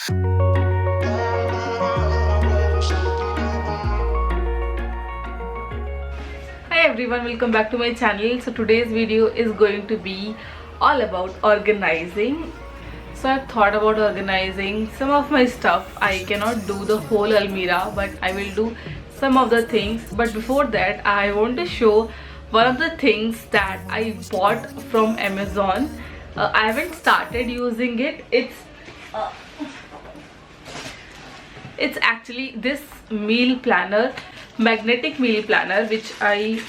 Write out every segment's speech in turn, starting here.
Hi everyone, welcome back to my channel. So today's video is going to be all about organizing. So I've thought about organizing some of my stuff. I cannot do the whole almirah, but I will do some of the things. But before that, I want to show one of the things that I bought from Amazon. I haven't started using it. It's actually this meal planner, magnetic meal planner, which I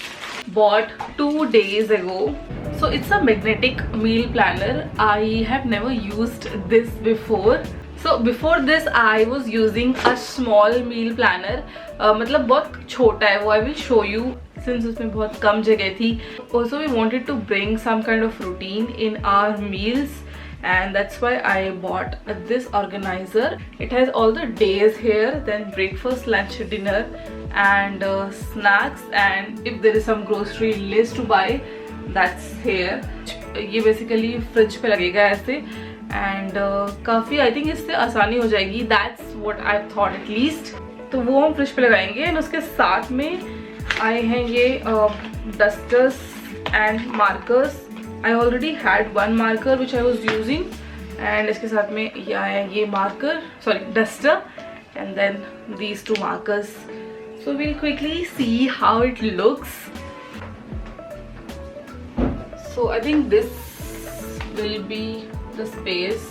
bought 2 days ago. So it's a magnetic meal planner. I have never used this before. So before this I was using a small meal planner. मतलब बहुत छोटा है वो. I will show you since उसमें बहुत कम जगह थी. Also we wanted to bring some kind of routine in our meals, and that's why I bought this organizer. It has all the days here, then breakfast, lunch, dinner and snacks, and if there is some grocery list to buy, that's here. ये basically fridge पे लगेगा ऐसे, and काफ़ी I think इससे आसानी हो जाएगी. That's what I thought at least. तो वो हम फ्रिज पे लगाएंगे. एंड उसके साथ में आए हैं ये dusters and markers. I already had one marker which I was using, and इसके साथ में ये आया ये marker, sorry duster, and then these two markers. So we'll quickly see how it looks. So I think this will be the space.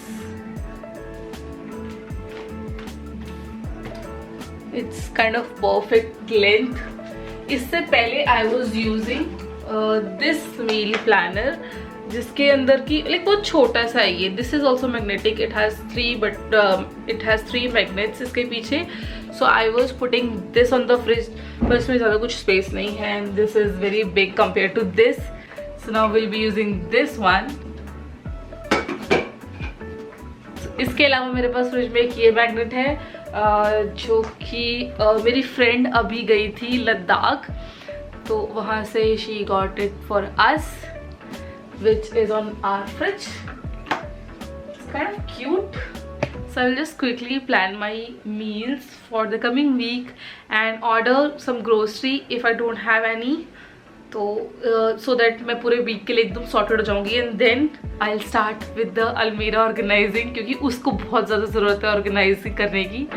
It's kind of perfect length. इससे पहले I was using this meal planner, जिसके अंदर की like बहुत छोटा सा है ये. This is also magnetic. It has 3 but it has 3 magnets इसके पीछे. So I was putting this on the fridge, पर इसमें ज़्यादा कुछ स्पेस नहीं है, and this is very big compare to this. So now will be using this one. इसके अलावा मेरे पास फ्रिज में एक ये मैग्नेट है जो कि मेरी फ्रेंड अभी गई थी लद्दाख, तो वहाँ से she got it for us, which is on our fridge. It's kind of cute. So I will just quickly plan my meals for the coming week and order some grocery if I don't have any. तो so that मैं पूरे week के लिए एकदम sorted हो जाऊँगी, and then I'll start with the almirah organizing, क्योंकि उसको बहुत ज़्यादा ज़रूरत है organize करने की.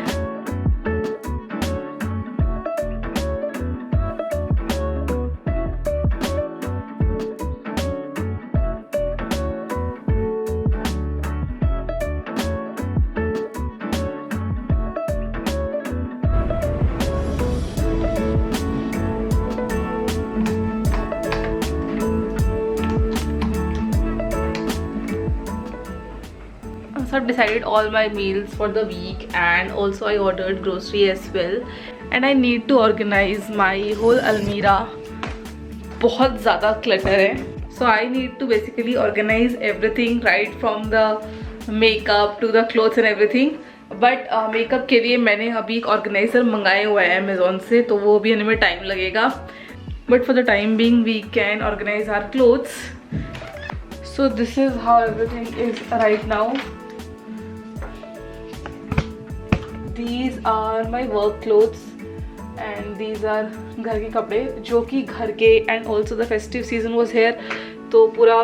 So I've decided all my meals for the week, and also I ordered grocery as well, and I need to organize my whole almirah. बहुत ज़्यादा clutter है. So I need to basically organize everything, right from the makeup to the clothes and everything. But makeup के लिए मैंने अभी एक organizer मंगाए हुआ है Amazon से, तो वो भी आने में टाइम लगेगा. But for the time being we can organize our clothes. So this is how everything is right now. These are my work clothes and these are घर के कपड़े जो कि घर के, and also the festive season was here, तो पूरा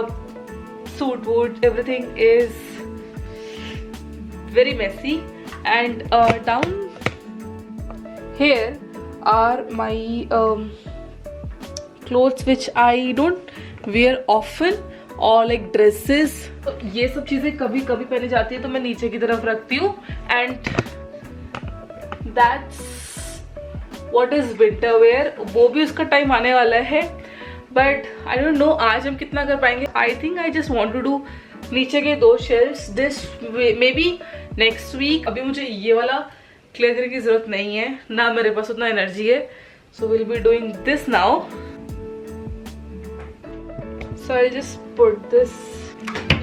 suit wood everything is very messy. And down here are my clothes which I don't wear often, or like dresses. तो ये सब चीज़ें कभी कभी पहने जाती है तो मैं नीचे की तरफ रखती हूँ. And that's what is winter wear. वो भी उसका टाइम आने वाला है, बट आई डोंट नो आज हम कितना कर पाएंगे. I think I just want to do नीचे के 2 shelves this may be next week. अभी मुझे ये वाला क्लियर करने की जरूरत नहीं है, ना मेरे पास उतना एनर्जी है. So will be doing this now. So I just put this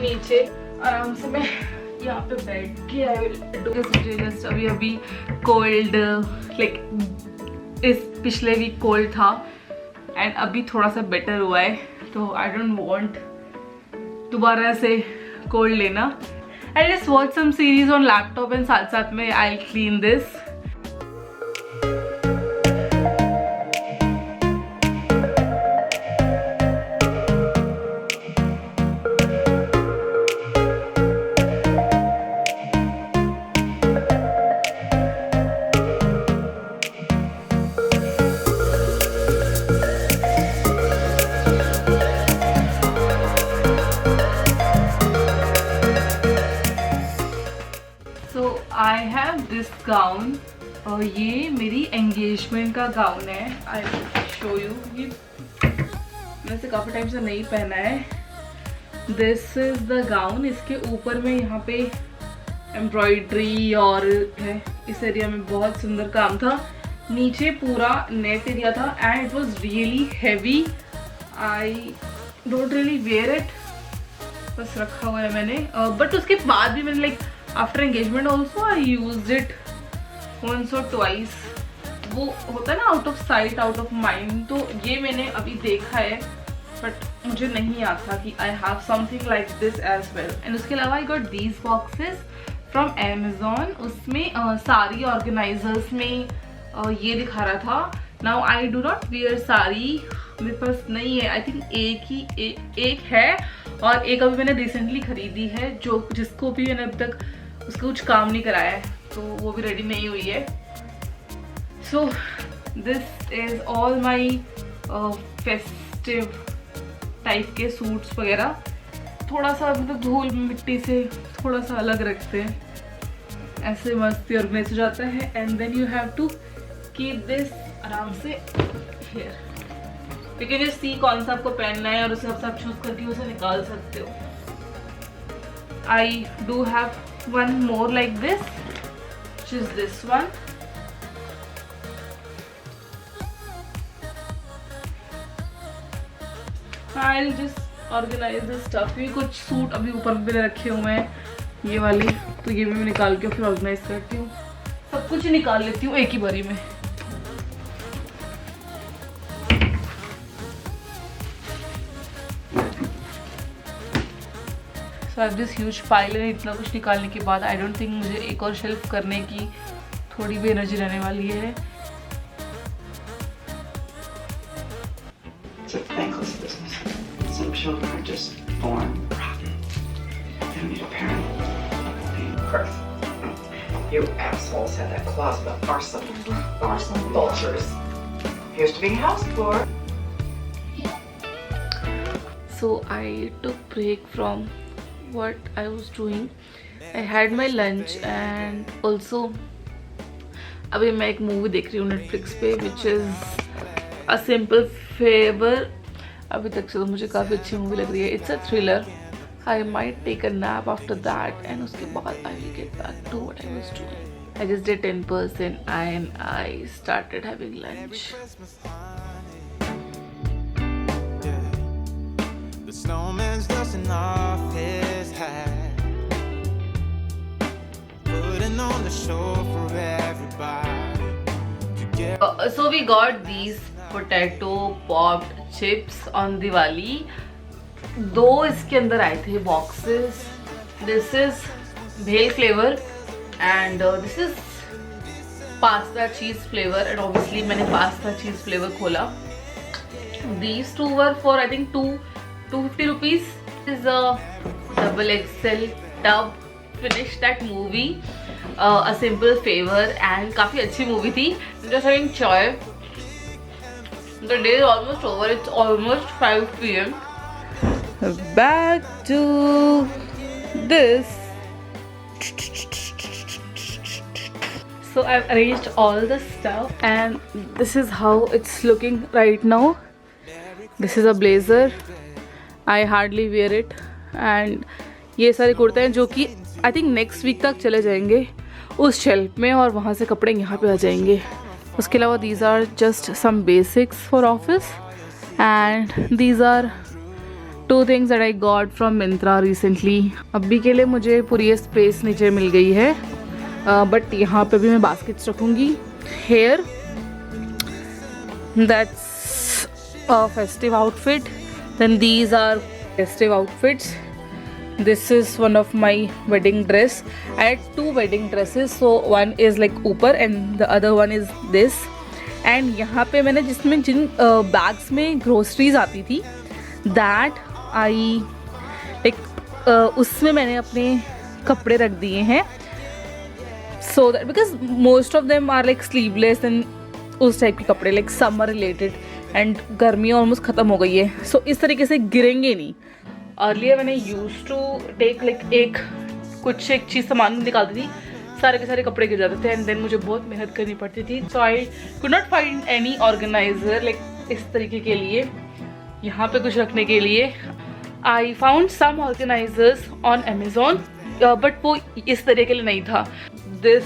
नीचे आराम से. मैं यहाँ पे बैठ के आई विल डू दिस. मुझे जस्ट अभी कोल्ड लाइक इस पिछले वीक कोल्ड था, एंड अभी थोड़ा सा बेटर हुआ है, तो आई डोंट वांट दोबारा से कोल्ड लेना. I just watch some series on laptop and साथ साथ में I'll clean this. I have this gown. ये मेरी एंगेजमेंट का गाउन है. I will show you. ये मैंने इसे काफ़ी टाइम से नहीं पहना है. This is the gown. इसके ऊपर में यहाँ पे एम्ब्रॉयडरी और है. इस एरिया में बहुत सुंदर काम था. नीचे पूरा नेट एरिया था and it was really heavy. I don't really wear it. बस रखा हुआ है मैंने. बट उसके बाद भी मैंने after engagement also I use it once or twice. वो होता है ना out of sight out of mind. तो ये मैंने अभी देखा है बट मुझे नहीं आता कि I have something like this as well. And उसके अलावा I got these boxes from Amazon. उसमें साड़ी ऑर्गेनाइजर्स में ये दिखा रहा था. Now I do not wear sari, मेरे पास नहीं है. आई थिंक एक है और एक अभी मैंने रिसेंटली खरीदी है जिसको भी मैंने अब तक उसका कुछ काम नहीं कराया है, तो वो भी रेडी नहीं हुई है. So this is all my festive type के सूट्स वगैरह. थोड़ा सा मतलब धूल मिट्टी से थोड़ा सा अलग रखते हैं, ऐसे मस्ती ऑर्गेनाइज हो जाता है. And then you have to keep this आराम से here. You can just see कौन सा आपको पहनना है और उसे आप चूज करके उसे निकाल सकते हो. I do have one more like this, which is this one. I'll just organize this stuff. ये कुछ सूट अभी ऊपर पे रखे हुए हैं ये वाली, तो ये भी मैं निकाल के फिर ऑर्गेनाइज करती हूँ. सब कुछ निकाल लेती हूँ एक ही बारी में. So I have this huge pile. इतना कुछ निकालने के बाद आई डोंट थिंक मुझे एक और शेल्फ करने की थोड़ी भी एनर्जी रहने वाली है. It's a thankless business. Some children are just born rotten. They don't need a parent. Chris, you assholes had that closet of arson vultures. Here's to being housed for. So I took break from what I was doing. I had my lunch and also अभी मैं एक movie देख रही हूँ Netflix पे which is A Simple Favor. अभी तक से तो मुझे काफ़ी अच्छी मूवी लग रही है. It's a thriller. I might take a nap after that and उसके बाद I will get back to what I was doing. I just did 10% and I started having lunch. The snowman's dusting off his hat, putting on the show for everybody to get. So we got these potato popped chips on Diwali. दो इसके अंदर आए थे boxes. This is भेल flavour and this is pasta चीज flavour. And obviously मैंने pasta चीज flavour खोला. These two were for I think 250 rupees. This is a double XL tub. Finished that movie, A Simple Favor, and काफ़ी अच्छी movie थी. Just having chai. The day is almost over. It's almost 5 PM. Back to this. So I've arranged all the stuff and this is how it's looking right now. This is a blazer. I hardly wear it. And ये सारे कुर्ते हैं जो कि I think next week तक चले जाएंगे उस शेल्फ में और वहाँ से कपड़े यहाँ पे आ जाएंगे. उसके अलावा these are just some basics for office and these are two things that I got from Myntra recently. अभी के लिए मुझे पूरी ये स्पेस नीचे मिल गई है बट यहाँ पे भी मैं बास्केट्स रखूँगी. Here that's a festive outfit. Then these are festive outfits. This is one of my wedding dress. I had 2 wedding dresses, so one is like ऊपर and the other one is this. And यहाँ पे मैंने जिसमें जिन bags में groceries आती थी, that I like उसमें मैंने अपने कपड़े रख दिए हैं. So that because most of them are like sleeveless and उस टाइप के कपड़े like summer related and गर्मी ऑलमोस्ट ख़त्म हो गई है. So इस तरीके से गिरेंगे नहीं. अर्लियर मैंने यूज टू टेक लाइक एक चीज़ सामान निकालती थी, सारे के सारे कपड़े गिर जाते थे एंड देन मुझे बहुत मेहनत करनी पड़ती थी. So I could not find any organizer like इस तरीके के लिए, यहाँ पे कुछ रखने के लिए. I found some organisers on Amazon but वो इस तरीके के लिए नहीं था. This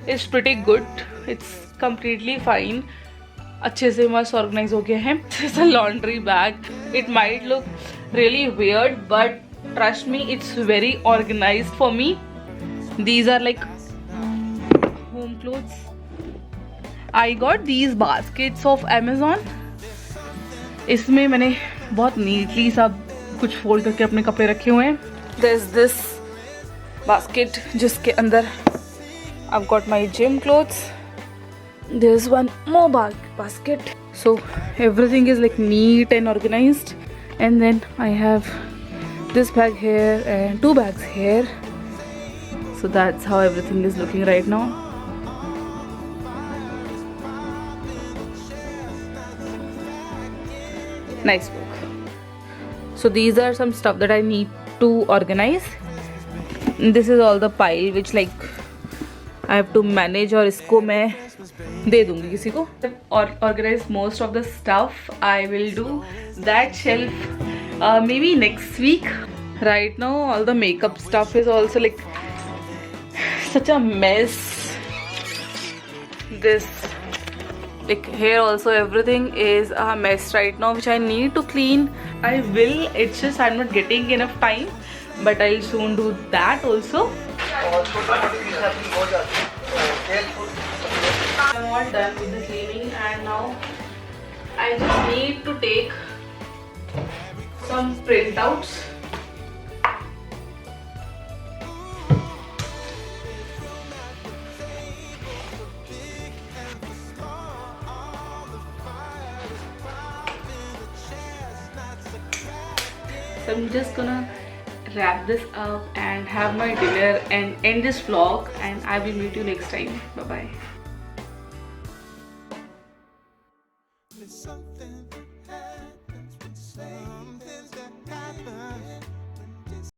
is pretty good, it's completely fine, अच्छे से मस्त ऑर्गेनाइज हो गया है. This a laundry bag. It might look really weird but trust me it's very organized for me. These are like home clothes. I got these baskets of Amazon. इसमें मैंने बहुत neatly सब कुछ फोल्ड करके अपने कपड़े रखे हुए हैं. There's this basket जिसके अंदर I've got my gym clothes. There's one more basket. So everything is like neat and organized. And then I have this bag here and 2 bags here. So that's how everything is looking right now. Nice book. So these are some stuff that I need to organize. This is all the pile which like I have to manage और इसको मैं दे दूंगी किसी को. और organize most of the stuff. I will do that shelf maybe next week. Right now all the makeup stuff is also like such a mess. This like here also everything is a mess right now which I need to clean. I will, it's just I'm not getting enough time, but I'll soon do that also. I'm all done with the cleaning and now I just need to take some printouts. So I'm just gonna wrap this up and have my dinner and end this vlog, and I will meet you next time. Bye bye.